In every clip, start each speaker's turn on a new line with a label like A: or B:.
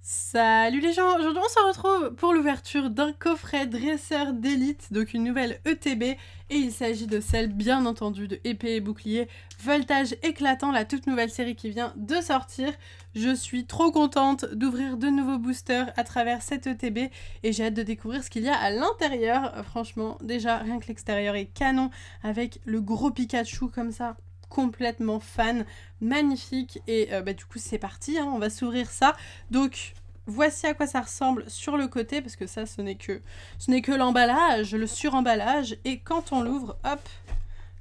A: Salut les gens, aujourd'hui on se retrouve pour l'ouverture d'un coffret dresseur d'élite, donc une nouvelle ETB, et il s'agit de celle bien entendu de épée et bouclier, voltage éclatant, la toute nouvelle série qui vient de sortir. Je suis trop contente d'ouvrir de nouveaux boosters à travers cette ETB et j'ai hâte de découvrir ce qu'il y a à l'intérieur. Franchement, déjà rien que l'extérieur est canon avec le gros Pikachu comme ça. Complètement fan, magnifique et du coup c'est parti, hein, on va s'ouvrir ça. Donc voici à quoi ça ressemble sur le côté parce que ça ce n'est que l'emballage, le suremballage, et quand on l'ouvre, hop,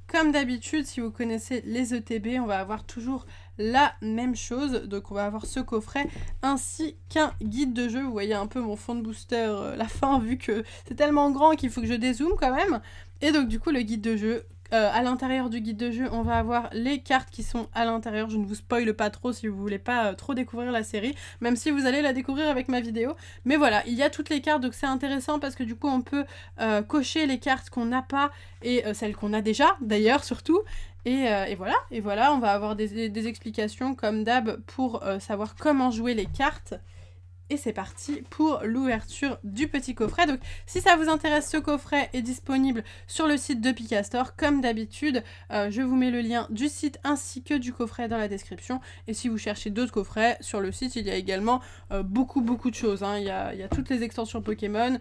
A: comme d'habitude si vous connaissez les ETB, on va avoir toujours la même chose. Donc on va avoir ce coffret ainsi qu'un guide de jeu. Vous voyez un peu mon fond de booster, la fin, vu que c'est tellement grand qu'il faut que je dézoome quand même. Et donc du coup le guide de jeu. À l'intérieur du guide de jeu, on va avoir les cartes qui sont à l'intérieur. Je ne vous spoile pas trop si vous voulez pas trop découvrir la série, même si vous allez la découvrir avec ma vidéo. Mais voilà, il y a toutes les cartes, donc c'est intéressant parce que du coup on peut cocher les cartes qu'on n'a pas et celles qu'on a déjà, d'ailleurs surtout. Et voilà, on va avoir des explications comme d'hab pour savoir comment jouer les cartes. Et c'est parti pour l'ouverture du petit coffret. Donc si ça vous intéresse, ce coffret est disponible sur le site de Pikastore. Comme d'habitude, je vous mets le lien du site ainsi que du coffret dans la description. Et si vous cherchez d'autres coffrets, sur le site, il y a également beaucoup de choses, hein. Il y a toutes les extensions Pokémon,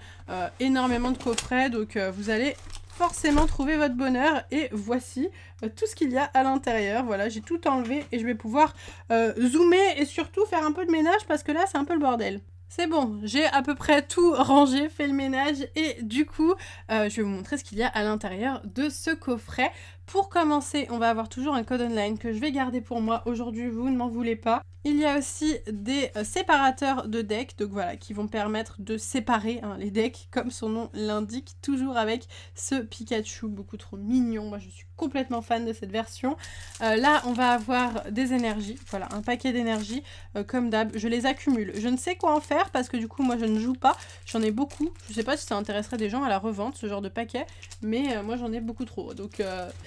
A: énormément de coffrets, donc vous allez forcément trouver votre bonheur. Et voici tout ce qu'il y a à l'intérieur. Voilà, j'ai tout enlevé et je vais pouvoir zoomer et surtout faire un peu de ménage parce que là c'est un peu le bordel. C'est bon, j'ai à peu près tout rangé, fait le ménage, et du coup, je vais vous montrer ce qu'il y a à l'intérieur de ce coffret. Pour commencer, on va avoir toujours un code online que je vais garder pour moi aujourd'hui, vous ne m'en voulez pas. Il y a aussi des séparateurs de decks, donc voilà, qui vont permettre de séparer les decks, comme son nom l'indique, toujours avec ce Pikachu beaucoup trop mignon. Moi je suis complètement fan de cette version. Là on va avoir des énergies, voilà, un paquet d'énergie, comme d'hab, je les accumule. Je ne sais quoi en faire parce que du coup moi je ne joue pas, j'en ai beaucoup. Je sais pas si ça intéresserait des gens à la revente, ce genre de paquet, mais moi j'en ai beaucoup trop. Donc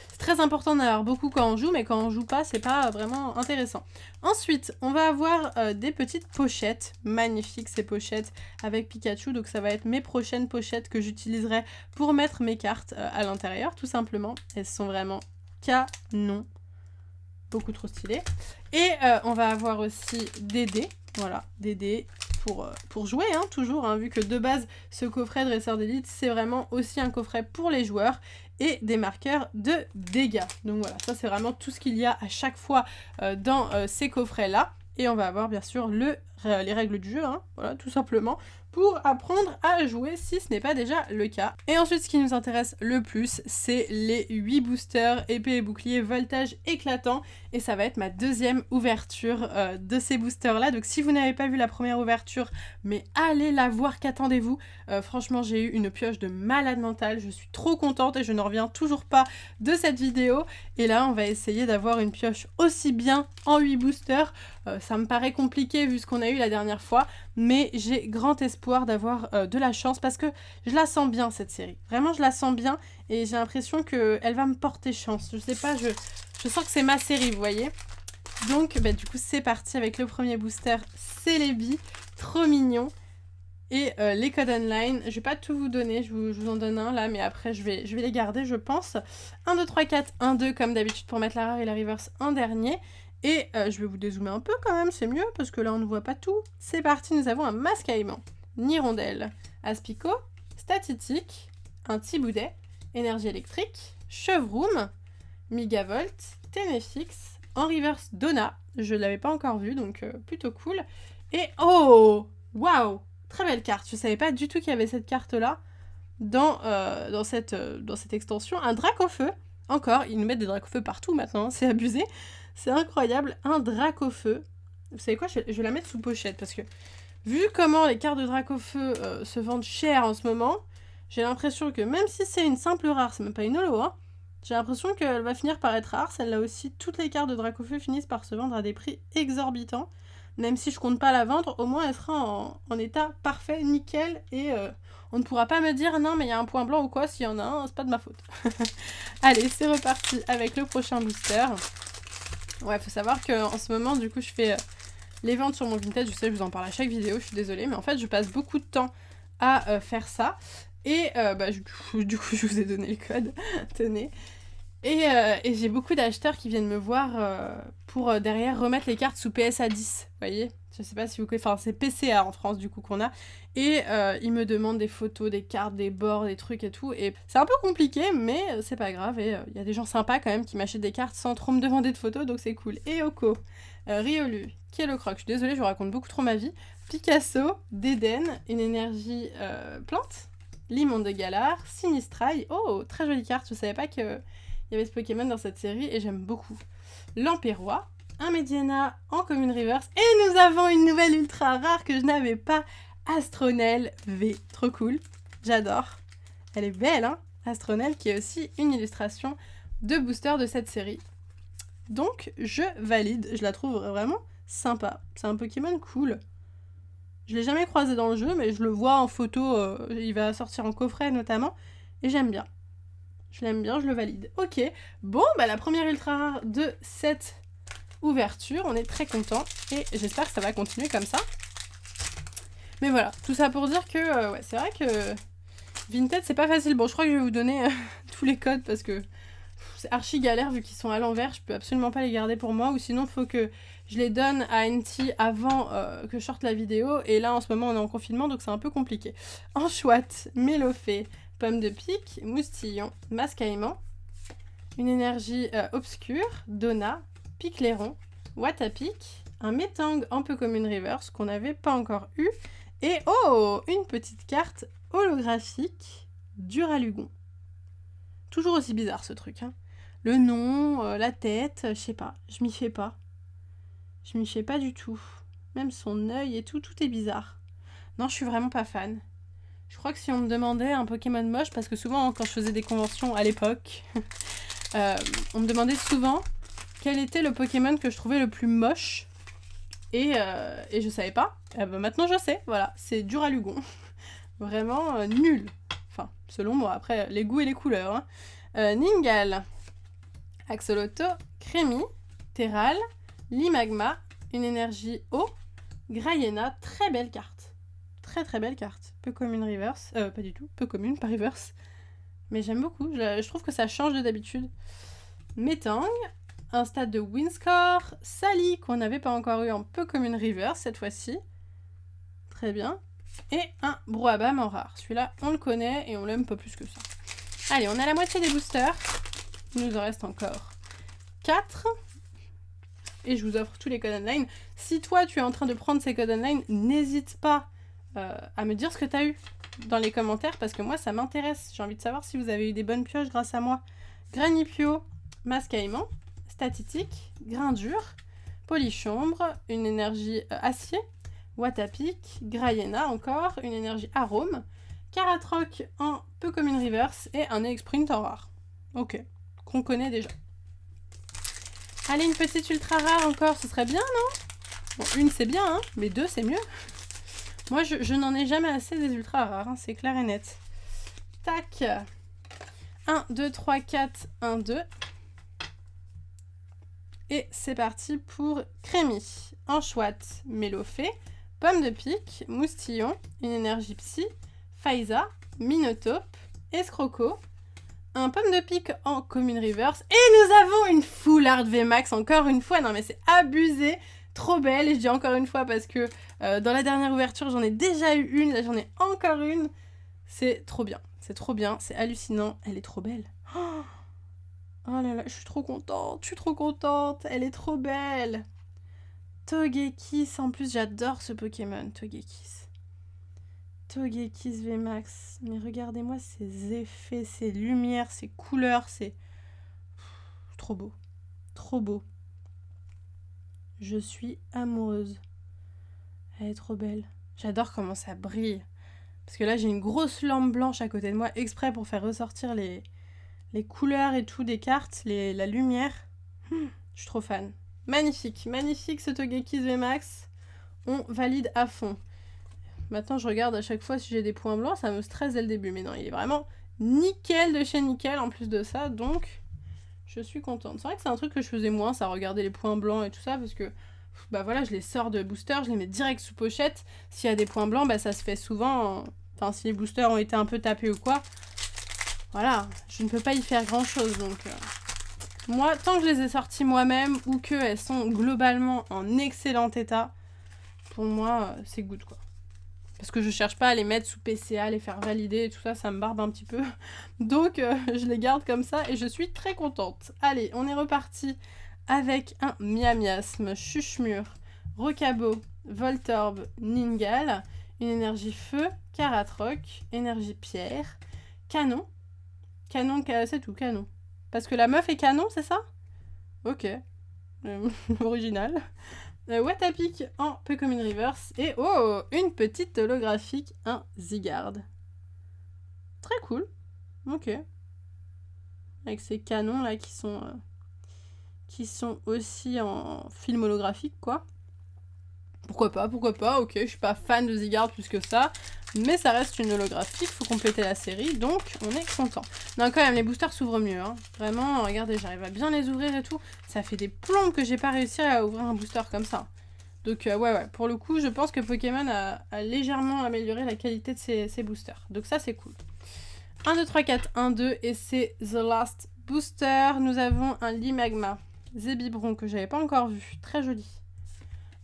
A: c'est très important d'en avoir beaucoup quand on joue, mais quand on joue pas, c'est pas vraiment intéressant. Ensuite, on va avoir des petites pochettes, magnifiques ces pochettes avec Pikachu, donc ça va être mes prochaines pochettes que j'utiliserai pour mettre mes cartes à l'intérieur, tout simplement. Elles sont vraiment canon, beaucoup trop stylées. Et on va avoir aussi des dés, voilà, des dés pour jouer, hein, toujours, hein, vu que de base, ce coffret dresseur d'élite, c'est vraiment aussi un coffret pour les joueurs, et des marqueurs de dégâts. Donc voilà, ça c'est vraiment tout ce qu'il y a à chaque fois dans ces coffrets-là. Et on va avoir bien sûr les règles du jeu, hein, voilà, tout simplement, pour apprendre à jouer si ce n'est pas déjà le cas. Et ensuite, ce qui nous intéresse le plus, c'est les 8 boosters épée et bouclier voltage éclatant. Et ça va être ma deuxième ouverture de ces boosters-là. Donc si vous n'avez pas vu la première ouverture, mais allez la voir, qu'attendez-vous. Franchement, j'ai eu une pioche de malade mentale. Je suis trop contente et je ne reviens toujours pas de cette vidéo. Et là, on va essayer d'avoir une pioche aussi bien en 8 boosters. Ça me paraît compliqué vu ce qu'on a eu la dernière fois, mais j'ai grand espoir d'avoir de la chance parce que je la sens bien cette série. Vraiment, je la sens bien et j'ai l'impression qu'elle va me porter chance. Je sais pas, je sens que c'est ma série, vous voyez. Donc, du coup, c'est parti avec le premier booster, c'est les billes, trop mignon. Et les codes online, je vais pas tout vous donner, je vous en donne un là, mais après je vais les garder, je pense. 1, 2, 3, 4, 1, 2 comme d'habitude pour mettre la rare et la reverse en dernier. Et je vais vous dézoomer un peu quand même, c'est mieux, parce que là on ne voit pas tout. C'est parti, nous avons un masque à aimant, Nirondelle, Aspico, Statitique, un Tiboudet, Énergie électrique, Chevroom, Migavolt, Ténéfix, en reverse Donna, je ne l'avais pas encore vu, donc plutôt cool. Et oh, waouh, très belle carte, je savais pas du tout qu'il y avait cette carte-là dans cette extension. Un Dracofeu, encore, ils nous mettent des Dracofeu partout maintenant, hein, c'est abusé. C'est incroyable, un Dracofeu. Vous savez quoi, je vais la mettre sous pochette parce que vu comment les cartes de Dracofeu se vendent cher en ce moment, j'ai l'impression que même si c'est une simple rare, c'est même pas une holo, hein, j'ai l'impression qu'elle va finir par être rare. Celle-là aussi, toutes les cartes de Dracofeu finissent par se vendre à des prix exorbitants. Même si je compte pas la vendre, au moins elle sera en état parfait, nickel, et on ne pourra pas me dire non mais il y a un point blanc ou quoi, s'il y en a un, c'est pas de ma faute. Allez, c'est reparti avec le prochain booster. Ouais, faut savoir qu'en ce moment, du coup, je fais les ventes sur mon Vinted. Je sais, je vous en parle à chaque vidéo, je suis désolée, mais en fait, je passe beaucoup de temps à faire ça. Et du coup, je vous ai donné le code, tenez. Et j'ai beaucoup d'acheteurs qui viennent me voir pour derrière remettre les cartes sous PSA 10, vous voyez? Je sais pas si vous connaissez, enfin c'est PCA en France du coup qu'on a. Et ils me demandent des photos, des cartes, des bords, des trucs et tout. Et c'est un peu compliqué, mais c'est pas grave. Et il y a des gens sympas quand même qui m'achètent des cartes sans trop me demander de photos, donc c'est cool. Et Oko, Riolu, Kielocroc, je suis désolée, je vous raconte beaucoup trop ma vie. Picasso, Déden, une énergie plante. Limon de Galar, Sinistrail. Oh, très jolie carte, je savais pas que il y avait ce Pokémon dans cette série et j'aime beaucoup. Lampérois, un Mediana en commune reverse et nous avons une nouvelle ultra rare que je n'avais pas, Astronel V. Trop cool, j'adore. Elle est belle, hein, Astronel, qui est aussi une illustration de booster de cette série. Donc, je valide, je la trouve vraiment sympa. C'est un Pokémon cool. Je l'ai jamais croisé dans le jeu, mais je le vois en photo, il va sortir en coffret notamment, et j'aime bien. Je l'aime bien, je le valide. Ok, bon, bah la première ultra rare de cette ouverture, on est très content et j'espère que ça va continuer comme ça. Mais voilà, tout ça pour dire que ouais, c'est vrai que Vinted c'est pas facile. Bon, je crois que je vais vous donner tous les codes parce que c'est archi galère vu qu'ils sont à l'envers, je peux absolument pas les garder pour moi ou sinon il faut que je les donne à NT avant que je sorte la vidéo et là en ce moment on est en confinement donc c'est un peu compliqué. Enchouette, Mélofée, Pomme de pique, Moustillon, Mascaïman, une énergie obscure, Donna, Picléron, Watapic, un Métang en peu commune reverse qu'on n'avait pas encore eu, et oh, une petite carte holographique, Duralugon. Toujours aussi bizarre ce truc, hein. Le nom, la tête, je sais pas, je m'y fais pas. Je m'y fais pas du tout. Même son œil et tout, tout est bizarre. Non, je suis vraiment pas fan. Je crois que si on me demandait un Pokémon moche, parce que souvent quand je faisais des conventions à l'époque, on me demandait souvent quel était le Pokémon que je trouvais le plus moche. Et je savais pas. Maintenant je sais, voilà, c'est Duralugon. Vraiment nul. Enfin, selon moi, après les goûts et les couleurs. Hein. Ningal, Axolotl, Crémi, Terral, Limagma, une énergie eau, Grayena, très belle carte. Très très belle carte. Peu commune reverse. Pas du tout. Peu commune, pas reverse. Mais j'aime beaucoup. Je trouve que ça change de d'habitude. Métang. Un stade de Winscore. Sally, qu'on n'avait pas encore eu en peu commune reverse cette fois-ci. Très bien. Et un Broabam en rare. Celui-là, on le connaît et on l'aime pas plus que ça. Allez, on a la moitié des boosters. Il nous en reste encore 4. Et je vous offre tous les codes online. Si toi, tu es en train de prendre ces codes online, n'hésite pas à me dire ce que tu as eu dans les commentaires parce que moi ça m'intéresse. J'ai envie de savoir si vous avez eu des bonnes pioches grâce à moi. Granipio, Mascaïman, Statitique, Grindure, Polychombre, une énergie acier, Watapic, Grayena encore, une énergie arôme, Caratroc en peu commune reverse et un Exprint en rare. Ok, qu'on connaît déjà. Allez, une petite ultra rare encore, ce serait bien, non? Bon, une c'est bien, hein, mais 2 c'est mieux. Moi, je n'en ai jamais assez des ultra rares, hein, c'est clair et net. Tac. 1, 2, 3, 4, 1, 2. Et c'est parti pour Crémi, Anchouette, Mélofée, Pomme de pique, Moustillon, une énergie psy, Faiza, Minotape, Escroco, un Pomme de pique en commune reverse. Et nous avons une full art VMAX encore une fois. Non mais c'est abusé. Trop belle, et je dis encore une fois parce que dans la dernière ouverture j'en ai déjà eu une, là j'en ai encore une. C'est trop bien, c'est hallucinant, elle est trop belle. Oh là là, je suis trop contente, elle est trop belle. Togekiss, en plus j'adore ce Pokémon, Togekiss. Togekiss VMAX, mais regardez-moi ces effets, ces lumières, ces couleurs, c'est trop beau, trop beau. Je suis amoureuse. Elle est trop belle. J'adore comment ça brille. Parce que là, j'ai une grosse lampe blanche à côté de moi, exprès pour faire ressortir les couleurs et tout des cartes, la lumière. Je suis trop fan. Magnifique, magnifique ce Togekiss VMAX. On valide à fond. Maintenant, je regarde à chaque fois si j'ai des points blancs, ça me stresse dès le début. Mais non, il est vraiment nickel de chez nickel en plus de ça, donc je suis contente. C'est vrai que c'est un truc que je faisais moins, ça, regarder les points blancs et tout ça, parce que bah voilà, je les sors de booster, je les mets direct sous pochette. S'il y a des points blancs, bah ça se fait souvent. Enfin, si les boosters ont été un peu tapés ou quoi. Voilà, je ne peux pas y faire grand chose. Donc, moi, tant que je les ai sorties moi-même ou qu'elles sont globalement en excellent état, pour moi, c'est good quoi. Parce que je cherche pas à les mettre sous PCA, les faire valider et tout ça, ça me barbe un petit peu. Donc, je les garde comme ça et je suis très contente. Allez, on est reparti avec un Miamiasme, Chuchemur, Rocabo, Voltorb, Ningal, une énergie feu, Karatroc, énergie pierre, canon. Canon, c'est tout, canon. Parce que la meuf est canon, c'est ça? Ok. Original. Watapic en Pokémon Reverse. Et oh, une petite holographique, un Zygarde. Très cool. Ok. Avec ces canons là qui sont aussi en film holographique, quoi. Pourquoi pas, ok, je suis pas fan de Zygarde plus que ça, mais ça reste une holographique, faut compléter la série, donc on est content. Non, quand même, les boosters s'ouvrent mieux, hein. Vraiment, regardez, j'arrive à bien les ouvrir et tout, ça fait des plombes que j'ai pas réussi à ouvrir un booster comme ça. Donc ouais, pour le coup, je pense que Pokémon a légèrement amélioré la qualité de ses boosters, donc ça c'est cool. 1, 2, 3, 4, 1, 2, et c'est The Last Booster, nous avons un Limagma, Zébibron que j'avais pas encore vu, très joli.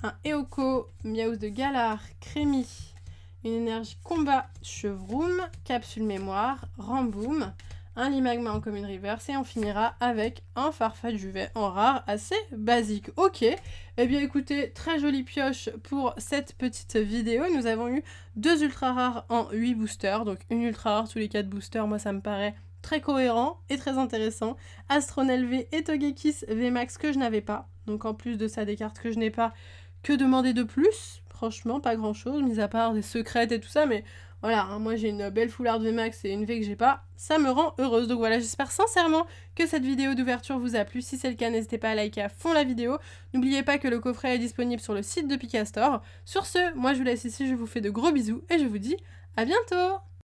A: Un Eoko, Miaus de Galar, Crémy, une énergie combat, Chevroom, capsule mémoire, Ramboom, un Limagma en commune reverse et on finira avec un Farfaduvet en rare assez basique. Ok, eh bien écoutez, très jolie pioche pour cette petite vidéo. Nous avons eu 2 ultra rares en 8 boosters, donc une ultra rare tous les 4 boosters, moi ça me paraît très cohérent et très intéressant. Astronel V et Togekiss VMAX que je n'avais pas, donc en plus de ça des cartes que je n'ai pas, que demander de plus? Franchement, pas grand chose, mis à part des secrètes et tout ça, mais voilà, hein, moi j'ai une belle foularde VMAX et une V que j'ai pas, ça me rend heureuse. Donc voilà, j'espère sincèrement que cette vidéo d'ouverture vous a plu. Si c'est le cas, n'hésitez pas à liker à fond la vidéo. N'oubliez pas que le coffret est disponible sur le site de Pikastore. Sur ce, moi je vous laisse ici, je vous fais de gros bisous et je vous dis à bientôt!